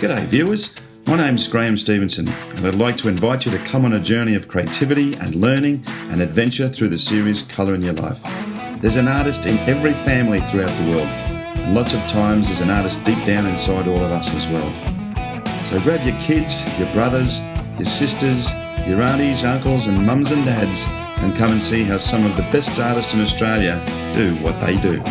G'day viewers, my name's Graham Stevenson and I'd like to invite you to come on a journey of creativity and learning and adventure through the series Colour in Your Life. There's an artist in every family throughout the world, and lots of times there's an artist deep down inside all of us as well. So grab your kids, your brothers, your sisters, your aunties, uncles and mums and dads and come and see how some of the best artists in Australia do what they do.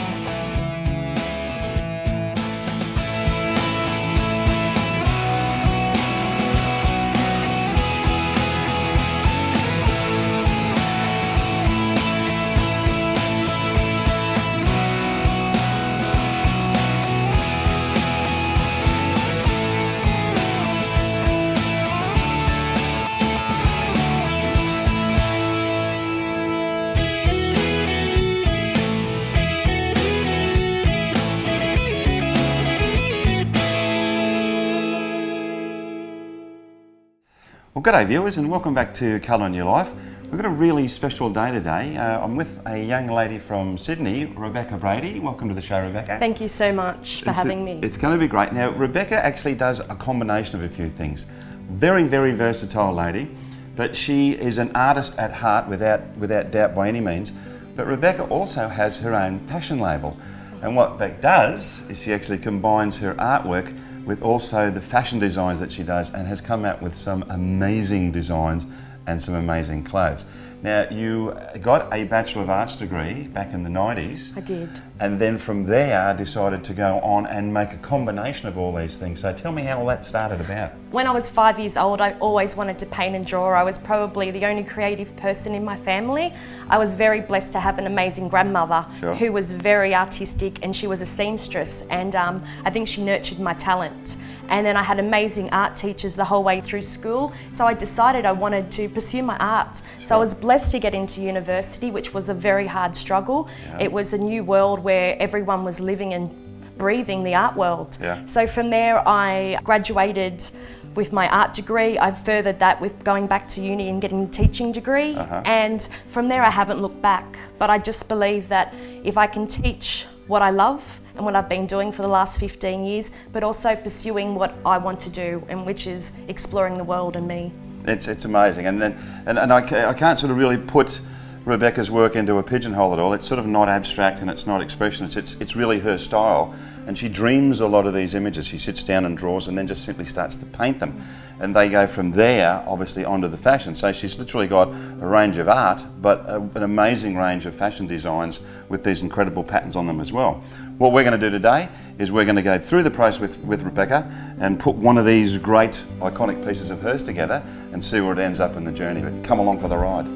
Well, g'day viewers and welcome back to Colour in Your Life. We've got a really special day today. I'm with a young lady from Sydney, Rebecca Brady. Welcome to the show, Rebecca. Thank you so much for having me. It's going to be great. Now, Rebecca actually does a combination of a few things. Very, very versatile lady, but she is an artist at heart without doubt by any means. But Rebecca also has her own fashion label. And what Beck does is she actually combines her artwork with also the fashion designs that she does and has come out with some amazing designs and some amazing clothes. Now, you got a Bachelor of Arts degree back in the 90s. I did. And then from there decided to go on and make a combination of all these things. So tell me how all that started about. When I was 5 years old, I always wanted to paint and draw. I was probably the only creative person in my family. I was very blessed to have an amazing grandmother who was very artistic, and she was a seamstress, and I think she nurtured my talent. And then I had amazing art teachers the whole way through school, so I decided I wanted to pursue my art. So I was blessed to get into university, which was a very hard struggle. It was a new world where everyone was living and breathing the art world. So from there I graduated with my art degree. I furthered that with going back to uni and getting a teaching degree. And from there I haven't looked back. But I just believe that if I can teach what I love and what I've been doing for the last 15 years, but also pursuing what I want to do, and which is exploring the world and me. It's amazing, and I can't sort of really put Rebecca's work into a pigeonhole at all. It's sort of not abstract and it's not expressionist. It's really her style, and she dreams a lot of these images. She sits down and draws and then just simply starts to paint them, and they go from there obviously onto the fashion. So she's literally got a range of art, but an amazing range of fashion designs with these incredible patterns on them as well. What we're going to do today is we're going to go through the process with Rebecca and put one of these great iconic pieces of hers together and see where it ends up in the journey. But come along for the ride.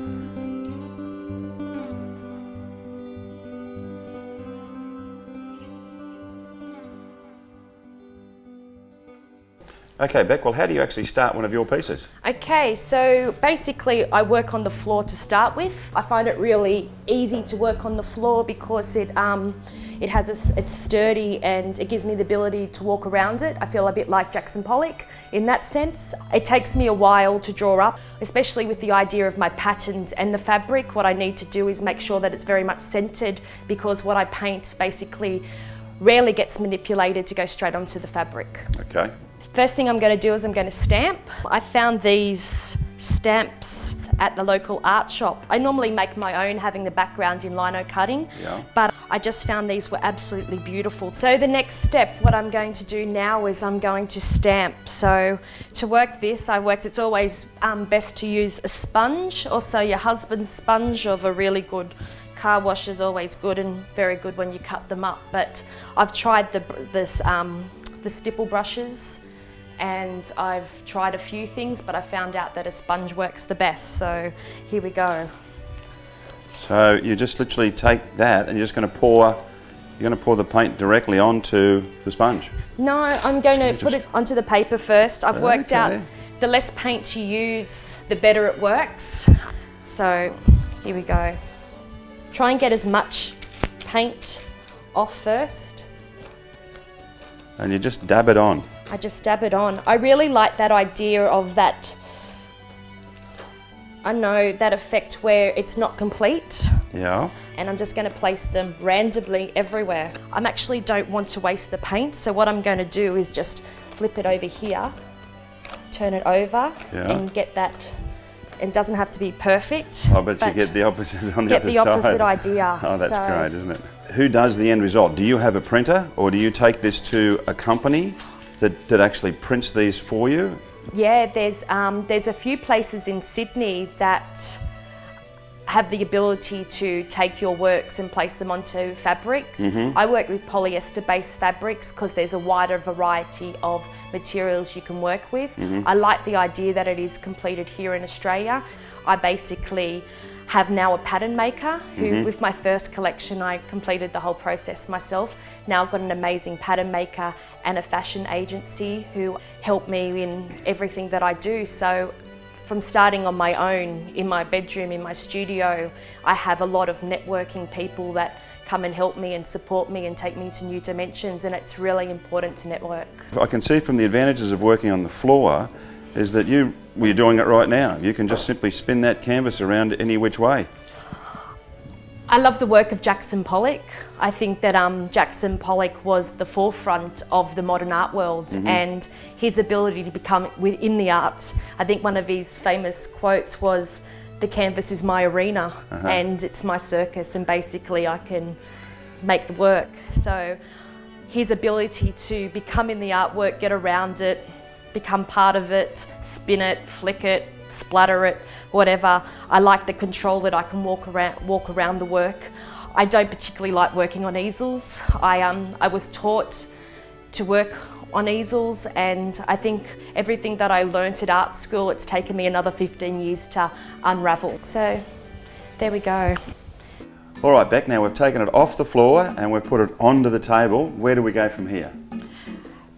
Okay, Beck, well, how do you actually start one of your pieces? Okay, so basically I work on the floor to start with. I find it really easy to work on the floor because it's sturdy and it gives me the ability to walk around it. I feel a bit like Jackson Pollock in that sense. It takes me a while to draw up, especially with the idea of my patterns and the fabric. What I need to do is make sure that it's very much centered, because what I paint basically rarely gets manipulated to go straight onto the fabric. Okay. First thing I'm going to do is I'm going to stamp. I found these stamps at the local art shop. I normally make my own, having the background in lino cutting, but I just found these were absolutely beautiful. So the next step, what I'm going to do now is I'm going to stamp. So to work this, it's always best to use a sponge. Also your husband's sponge of a really good car wash is always good and very good when you cut them up. But I've tried the stipple brushes, and I've tried a few things, but I found out that a sponge works the best. So here we go. So you just literally take that and you're just going to pour the paint directly onto the sponge? No, I'm going to put it onto the paper first. I've worked out the less paint you use, the better it works. So here we go. Try and get as much paint off first. And you just dab it on. I just dab it on. I really like that idea of that, I know, that effect where it's not complete. Yeah. And I'm just going to place them randomly everywhere. I actually don't want to waste the paint, so what I'm going to do is just flip it over here, turn it over and get that. It doesn't have to be perfect. I bet you get the opposite on the other side. Get the opposite idea. Oh, that's great, isn't it? Who does the end result? Do you have a printer, or do you take this to a company that actually prints these for you? Yeah, there's a few places in Sydney that have the ability to take your works and place them onto fabrics. I work with polyester-based fabrics because there's a wider variety of materials you can work with. I like the idea that it is completed here in Australia. I basically have now a pattern maker who, with my first collection, I completed the whole process myself. Now I've got an amazing pattern maker and a fashion agency who help me in everything that I do. So from starting on my own in my bedroom, in my studio, I have a lot of networking people that come and help me and support me and take me to new dimensions, and it's really important to network. I can see from the advantages of working on the floor is that you're doing it right now. You can just simply spin that canvas around any which way. I love the work of Jackson Pollock. I think that Jackson Pollock was the forefront of the modern art world, and his ability to become within the arts. I think one of his famous quotes was, "The canvas is my arena and it's my circus, and basically I can make the work." So his ability to become in the artwork, get around it, become part of it, spin it, flick it, splatter it, whatever. I like the control that I can walk around the work. I don't particularly like working on easels. I was taught to work on easels, and I think everything that I learnt at art school, it's taken me another 15 years to unravel. So there we go. All right, Beck, now we've taken it off the floor and we've put it onto the table. Where do we go from here?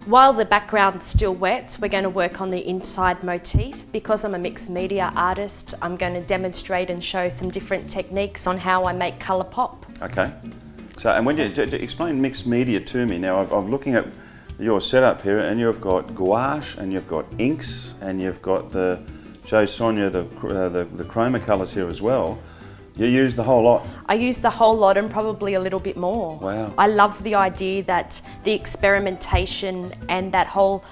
While the background's still wet, we're going to work on the inside motif. Because I'm a mixed media artist, I'm going to demonstrate and show some different techniques on how I make colour pop. Okay. So, and when you explain mixed media to me, now I'm looking at your setup here, and you've got gouache, and you've got inks, and you've got show Sonia the chroma colours here as well. You use the whole lot? I use the whole lot and probably a little bit more. Wow. I love the idea that the experimentation and that whole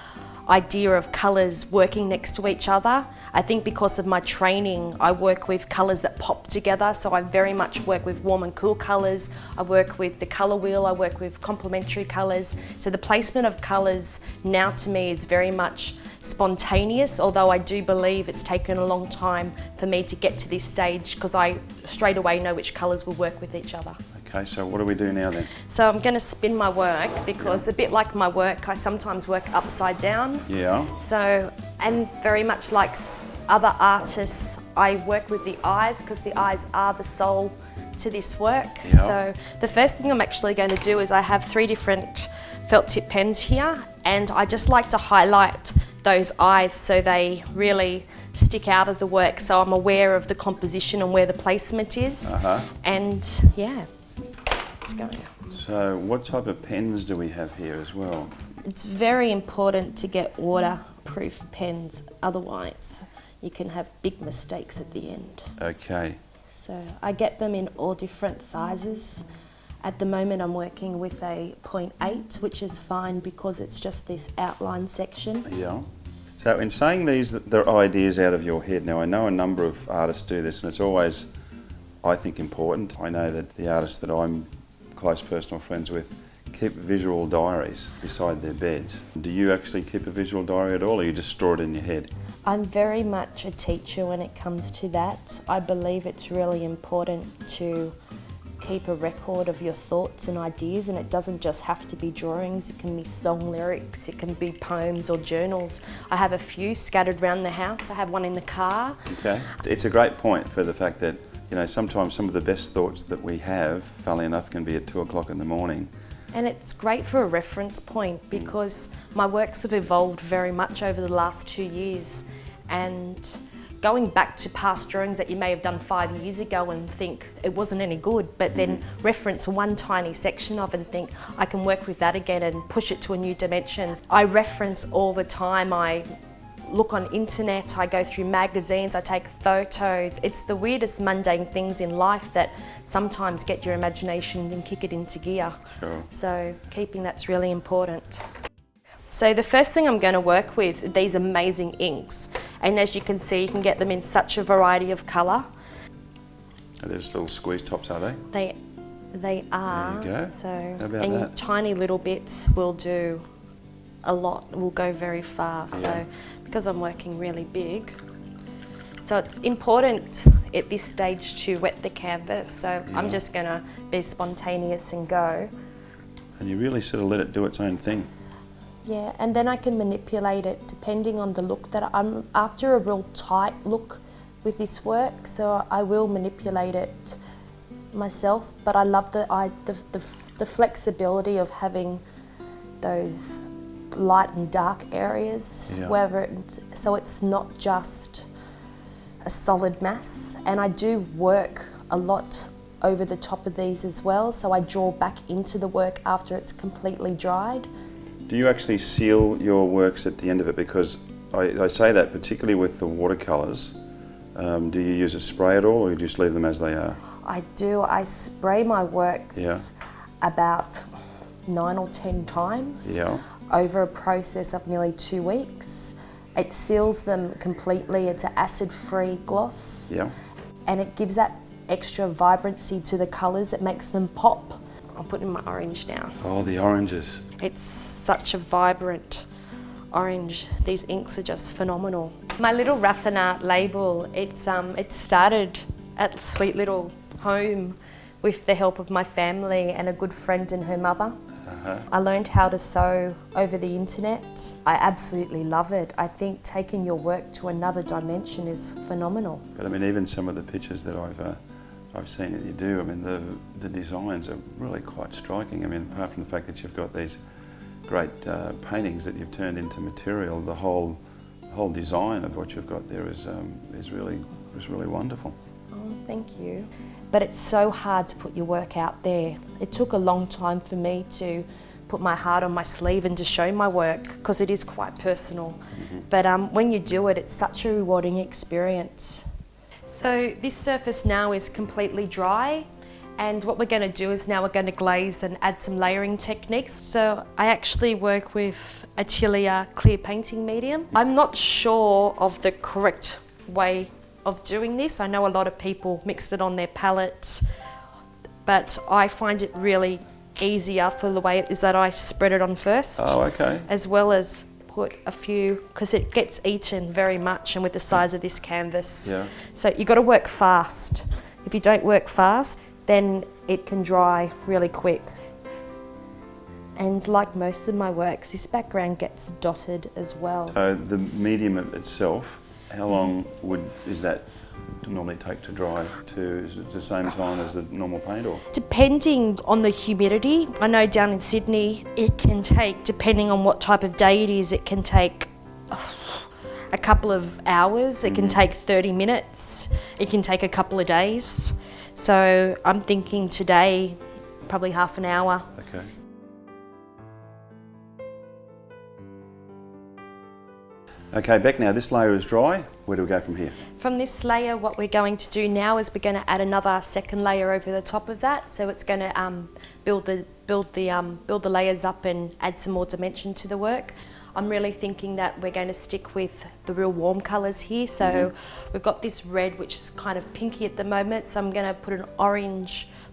idea of colours working next to each other. I think because of my training, I work with colours that pop together, so I very much work with warm and cool colours. I work with the colour wheel, I work with complementary colours. So the placement of colours now to me is very much spontaneous, although I do believe it's taken a long time for me to get to this stage because I straight away know which colours will work with each other. Okay, so what do we do now then? So I'm going to spin my work because a bit like my work, I sometimes work upside down. Yeah. So, and very much like other artists, I work with the eyes because the eyes are the soul to this work. Yeah. So the first thing I'm actually going to do is I have 3 different felt tip pens here, and I just like to highlight those eyes so they really stick out of the work, so I'm aware of the composition and where the placement is. And yeah, let's go. So what type of pens do we have here as well? It's very important to get waterproof pens, otherwise you can have big mistakes at the end. Okay. So I get them in all different sizes. At the moment I'm working with a 0.8, which is fine because it's just this outline section. Yeah. So in saying these, they're ideas out of your head. Now I know a number of artists do this, and it's always, I think, important. I know that the artists that I'm close personal friends with keep visual diaries beside their beds. Do you actually keep a visual diary at all, or you just store it in your head? I'm very much a teacher when it comes to that. I believe it's really important to keep a record of your thoughts and ideas, and it doesn't just have to be drawings, it can be song lyrics, it can be poems or journals. I have a few scattered around the house. I have one in the car. Okay. It's a great point for the fact that, you know, sometimes some of the best thoughts that we have, funnily enough, can be at 2 o'clock in the morning. And it's great for a reference point because my works have evolved very much over the last 2 years, and going back to past drawings that you may have done 5 years ago and think it wasn't any good, but then reference one tiny section of it and think I can work with that again and push it to a new dimension. I reference all the time. I look on internet, I go through magazines, I take photos. It's the weirdest mundane things in life that sometimes get your imagination and kick it into gear. Sure. So keeping that's really important. So the first thing I'm going to work with are these amazing inks, and as you can see, you can get them in such a variety of colour. Are those little squeeze tops, are they? They are. There you go. So, how about and that? tiny little bits will do a lot, will go very far. Yeah. So because I'm working really big, so it's important at this stage to wet the canvas. So I'm just going to be spontaneous and go. And you really sort of let it do its own thing. Yeah, and then I can manipulate it depending on the look that I'm after, a real tight look with this work, so I will manipulate it myself, but I love the flexibility of having those light and dark areas, so it's not just a solid mass. And I do work a lot over the top of these as well, so I draw back into the work after it's completely dried. Do you actually seal your works at the end of it? Because I say that particularly with the watercolours. Do you use a spray at all, or you just leave them as they are? I do. I spray my works about 9 or 10 times over a process of nearly 2 weeks. It seals them completely. It's an acid-free gloss, and it gives that extra vibrancy to the colours. It makes them pop. I'll put in my orange now. Oh, the oranges. It's such a vibrant orange. These inks are just phenomenal. My little Raffina label, it started at Sweet Little Home with the help of my family and a good friend and her mother. I learned how to sew over the internet. I absolutely love it. I think taking your work to another dimension is phenomenal. But I mean, even some of the pictures that I've seen that you do, I mean, the designs are really quite striking. I mean, apart from the fact that you've got these great paintings that you've turned into material, the whole design of what you've got there is really wonderful. Oh, thank you. But it's so hard to put your work out there. It took a long time for me to put my heart on my sleeve and to show my work, because it is quite personal. But when you do it, it's such a rewarding experience. So this surface now is completely dry, and what we're going to do is now we're going to glaze and add some layering techniques. So I actually work with Atelier clear painting medium. I'm not sure of the correct way of doing this. I know a lot of people mix it on their palettes, but I find it really easier for the way it is that I spread it on first. Oh, okay. As well as put a few, because it gets eaten very much, and with the size of this canvas. So you got to work fast. If you don't work fast, then it can dry really quick. And like most of my works, this background gets dotted as well. So the medium itself, how long is that normally take to dry to? Is it the same time as the normal paint, or? Depending on the humidity. I know down in Sydney it can take, depending on what type of day it is, it can take a couple of hours, it can take 30 minutes, it can take a couple of days. So I'm thinking today, probably half an hour. Okay. Okay, Beck, now this layer is dry. Where do we go from here? From this layer, what we're going to do now is we're going to add another second layer over the top of that. So it's going to build the layers up and add some more dimension to the work. I'm really thinking that we're going to stick with the real warm colours here. So we've got this red, which is kind of pinky at the moment. So I'm going to put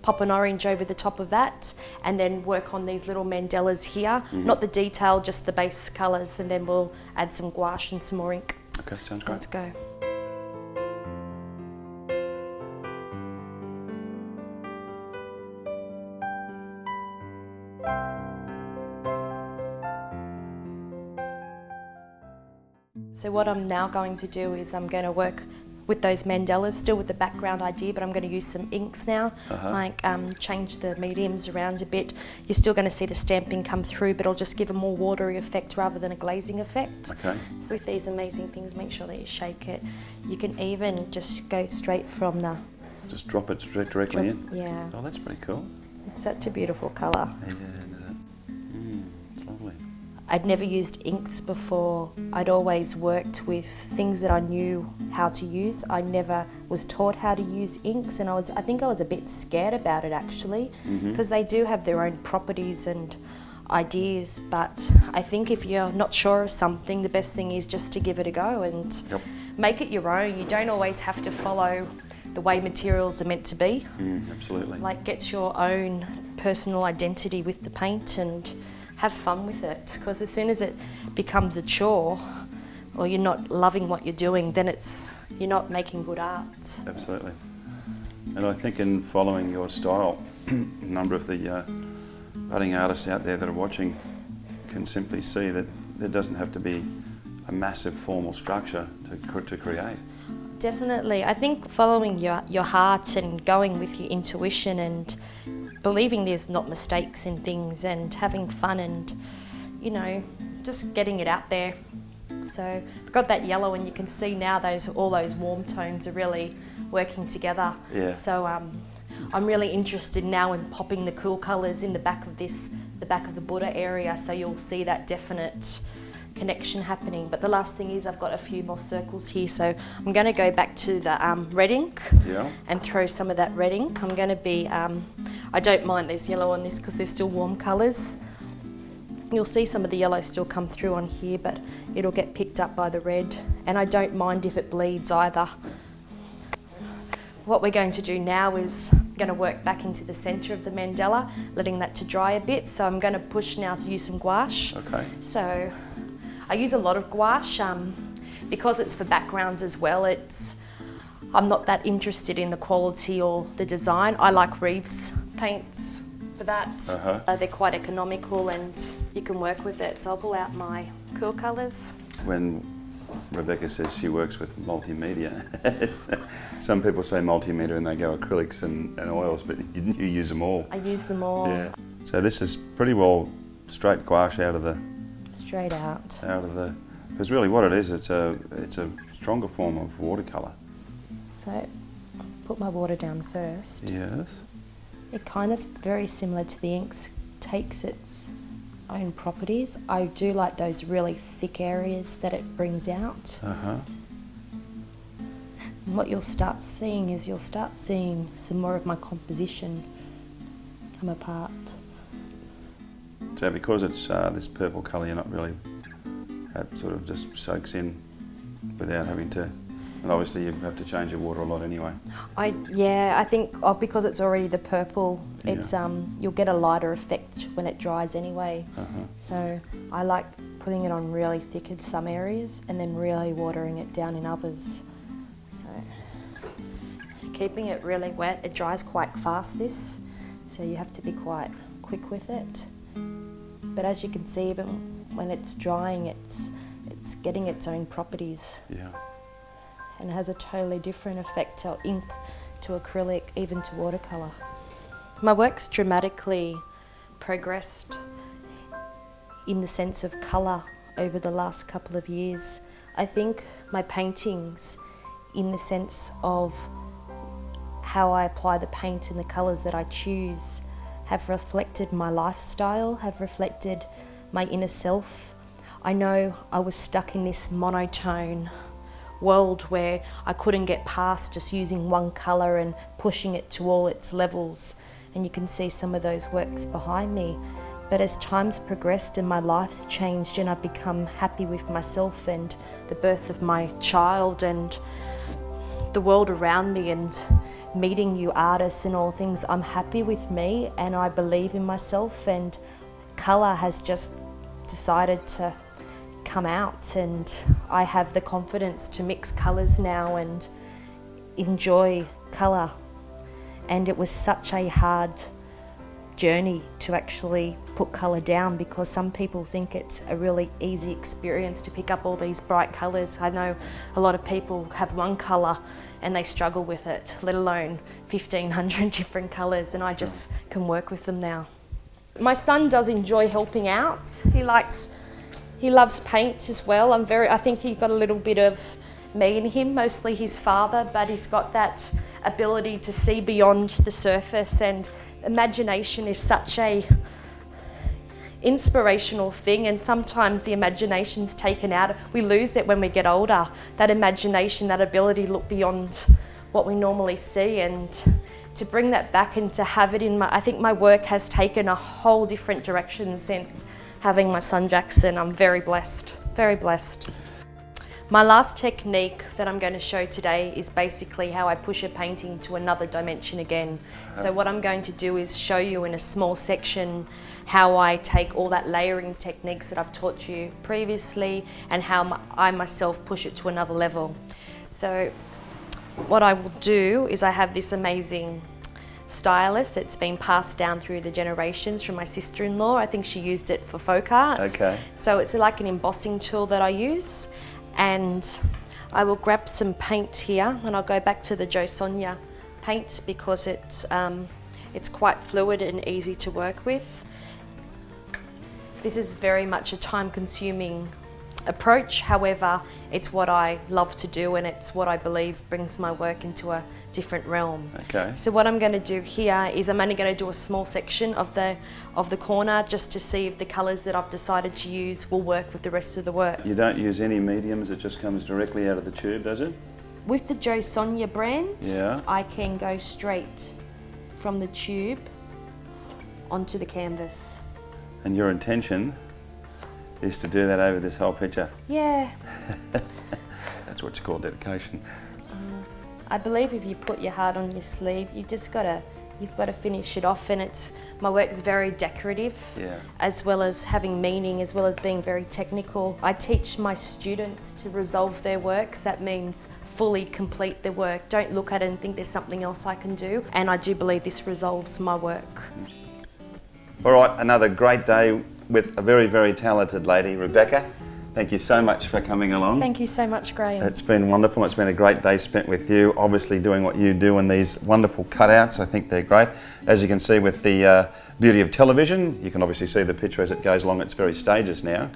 pop an orange over the top of that, and then work on these little mandalas here. Not the detail, just the base colours, and then we'll add some gouache and some more ink. Okay, sounds great. Let's go. So what I'm now going to do is I'm going to work with those mandalas, still with the background idea, but I'm going to use some inks now, change the mediums around a bit. You're still going to see the stamping come through, but I'll just give a more watery effect rather than a glazing effect. Okay. So with these amazing things, make sure that you shake it. You can even just go straight from the... Just drop it directly in? Yeah. Oh, that's pretty cool. It's such a beautiful colour. Yeah, is it? It's lovely. I'd never used inks before. I'd always worked with things that I knew how to use. I never was taught how to use inks, and I think I was a bit scared about it actually, because they do have their own properties, and ideas, but I think if you're not sure of something, the best thing is just to give it a go and make it your own. You don't always have to follow the way materials are meant to be. Absolutely. Like, get your own personal identity with the paint and have fun with it, because as soon as it becomes a chore or you're not loving what you're doing, then you're not making good art. Absolutely. And I think in following your style, a number of the budding artists out there that are watching can simply see that there doesn't have to be a massive formal structure to create. Definitely. I think following your heart and going with your intuition and believing there's not mistakes in things and having fun and, you know, just getting it out there. So I've got that yellow, and you can see now all those warm tones are really working together. Yeah. So I'm really interested now in popping the cool colours in the back of the Buddha area, so you'll see that definite connection happening. But the last thing is I've got a few more circles here, so I'm going to go back to the red ink and throw some of that red ink. I'm going to be, I don't mind there's yellow on this because they're still warm colours. You'll see some of the yellow still come through on here, but it'll get picked up by the red, and I don't mind if it bleeds either. What we're going to do now is going to work back into the centre of the mandala, letting that to dry a bit. So I'm going to push now to use some gouache. Okay. So I use a lot of gouache because it's for backgrounds as well. I'm not that interested in the quality or the design. I like Reeves paints for that. They're quite economical and you can work with it. So I'll pull out my cool colours. When Rebecca says she works with multimedia, some people say multimedia and they go acrylics and oils, but you use them all. I use them all. Yeah. So this is pretty well straight gouache out of the... Straight out. Because really what it is, it's a stronger form of watercolour. So put my water down first. Yes. It kind of very similar to the inks, takes its own properties. I do like those really thick areas that it brings out. And what you'll start seeing is some more of my composition come apart. So because it's this purple colour, you're not really, sort of just soaks in without having to, and obviously you have to change your water a lot anyway. I think because it's already the purple, it's you'll get a lighter effect when it dries anyway. So I like putting it on really thick in some areas and then really watering it down in others. So keeping it really wet, it dries quite fast this, so you have to be quite quick with it. But as you can see, even when it's drying, it's getting its own properties. Yeah. And it has a totally different effect to ink, to acrylic, even to watercolour. My work's dramatically progressed in the sense of colour over the last couple of years. I think my paintings, in the sense of how I apply the paint and the colours that I choose, have reflected my lifestyle, have reflected my inner self. I know I was stuck in this monotone world where I couldn't get past just using one colour and pushing it to all its levels, and you can see some of those works behind me. But as time's progressed and my life's changed and I've become happy with myself and the birth of my child and the world around me and meeting new artists and all things, I'm happy with me and I believe in myself, and colour has just decided to come out, and I have the confidence to mix colours now and enjoy colour. And it was such a hard journey to actually put colour down, because some people think it's a really easy experience to pick up all these bright colours. I know a lot of people have one colour and they struggle with it, let alone 1,500 different colours, and I just can work with them now. My son does enjoy helping out. He loves paint as well. I think he's got a little bit of me in him, mostly his father, but he's got that ability to see beyond the surface, and imagination is such a inspirational thing, and sometimes the imagination's taken out. We lose it when we get older, that imagination, that ability to look beyond what we normally see and to bring that back and to have it in I think my work has taken a whole different direction since having my son Jackson. I'm very blessed, very blessed. My last technique that I'm going to show today is basically how I push a painting to another dimension again. So what I'm going to do is show you in a small section how I take all that layering techniques that I've taught you previously and how I myself push it to another level. So what I will do is I have this amazing stylus. It's been passed down through the generations from my sister-in-law. I think she used it for folk art. Okay. So it's like an embossing tool that I use. And I will grab some paint here, and I'll go back to the Jo Sonia paint because it's quite fluid and easy to work with. This is very much a time-consuming approach, however, it's what I love to do and it's what I believe brings my work into a different realm. Okay. So what I'm going to do here is I'm only going to do a small section of the corner just to see if the colours that I've decided to use will work with the rest of the work. You don't use any mediums, it just comes directly out of the tube, does it? With the Jo Sonia brand, yeah, I can go straight from the tube onto the canvas. And your intention is to do that over this whole picture? Yeah. That's what you call dedication. I believe if you put your heart on your sleeve, you've got to finish it off, and my work is very decorative, yeah, as well as having meaning, as well as being very technical. I teach my students to resolve their works. That means fully complete their work. Don't look at it and think there's something else I can do. And I do believe this resolves my work. All right, another great day with a very, very talented lady, Rebecca. Thank you so much for coming along. Thank you so much, Graham. It's been wonderful. It's been a great day spent with you, obviously doing what you do in these wonderful cutouts. I think they're great. As you can see with the beauty of television, you can obviously see the picture as it goes along its very stages now.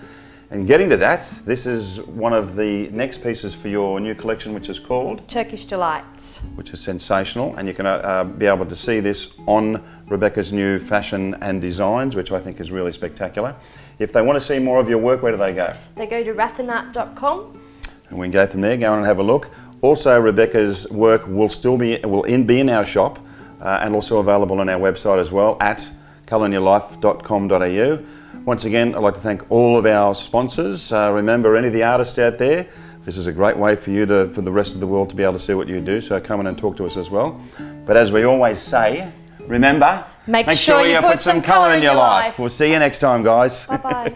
And getting to that, this is one of the next pieces for your new collection, which is called Turkish Delights, which is sensational, and you can be able to see this on Rebecca's new fashion and designs, which I think is really spectacular. If they want to see more of your work, where do they go? They go to rathanart.com. And we can go from there, go on and have a look. Also, Rebecca's work will be in our shop and also available on our website as well at colorinyourlife.com.au. Once again, I'd like to thank all of our sponsors. Remember, any of the artists out there, this is a great way for for the rest of the world to be able to see what you do, so come in and talk to us as well. But as we always say, remember, make sure you put some colour in your life. We'll see you next time, guys. Bye-bye.